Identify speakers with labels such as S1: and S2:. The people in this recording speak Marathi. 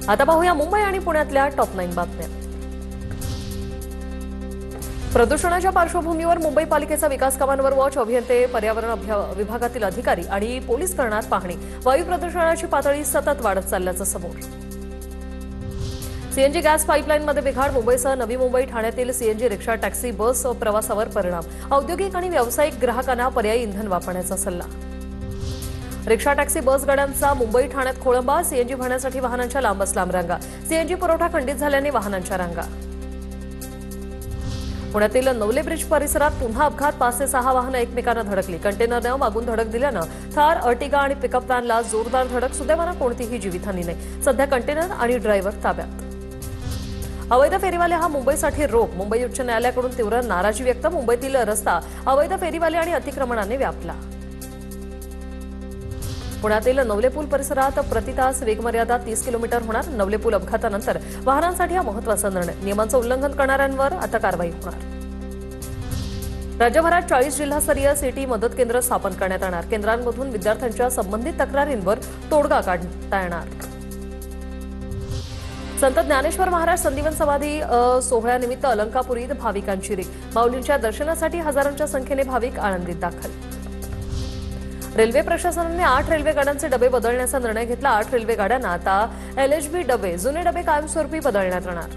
S1: आता पाहूया मुंबई आणि पुण्यातल्या टॉप 9 बातम्या। प्रदूषणाच्या पार्श्वभूमीवर मुंबई पालिकेचा विकास कामांवर वॉच। अभियंते, पर्यावरण विभागातील अधिकारी आणि पोलीस करणार पाहणी। वायू प्रदूषणाची पातळी सतत वाढत चालल्याचं समोर। सीएनजी गॅस पाईपलाईनमध्ये बिघाड। मुंबईसह नवी मुंबई, ठाण्यातील सीएनजी रिक्षा, टॅक्सी, बस प्रवासावर परिणाम। औद्योगिक आणि व्यावसायिक ग्राहकांना पर्यायी इंधन वापरण्याचा सल्ला। रिक्षा, टॅक्सी, बस गाड्यांचा मुंबई ठाण्यात खोळंबा। सीएनजी भरण्यासाठी वाहनांच्या लांबच लांब रांगा। सीएनजी पुरवठा खंडित झाल्याने वाहनांच्या रांगा। पुण्यातील नवले ब्रिज परिसरात पुन्हा अपघात। 5 ते 6 वाहनं एकमेकांना धडकली। कंटेनरनं मागून धडक दिल्यानं थार, अर्टिगा आणि पिकअप व्हॅनला जोरदार धडक। सुदैवानं कोणतीही जीवितहानी नाही। सध्या कंटेनर आणि ड्रायव्हर ताब्यात। अवैध फेरीवाले हा मुंबईसाठी रोग। मुंबई उच्च न्यायालयाकडून तीव्र नाराजी व्यक्त। मुंबईतील रस्ता अवैध फेरीवाले आणि अतिक्रमणाने व्यापला। पुण्यातील नवले पूल परिसरात प्रति तास वेगमर्यादा 30 किलोमीटर होणार। नवले पूल अपघातानंतर वाहनांसाठी हा महत्त्वाचा निर्णय। नियमांचं उल्लंघन करणाऱ्यांवर आता कारवाई होणार। राज्यभरात 40 जिल्हास्तरीय सिटी मदत केंद्र स्थापन करण्यात येणार। केंद्रांमधून विद्यार्थ्यांच्या संबंधित तक्रारींवर तोडगा काढता येणार। संत ज्ञानेश्वर महाराज संदीवन समाधी सोहळ्यानिमित्त अलंकापुरीत भाविकांची रीघ। माऊलींच्या दर्शनासाठी हजारांच्या संख्येने भाविक आळंदीत दाखल। रेल्वे प्रशासनाने 8 रेल्वे गाड्यांचे डबे बदलण्याचा निर्णय घेतला। 8 रेल्वे गाड्यांना आता LHB डबे, जुने डबे कायमस्वरूपी बदलण्यात येणार।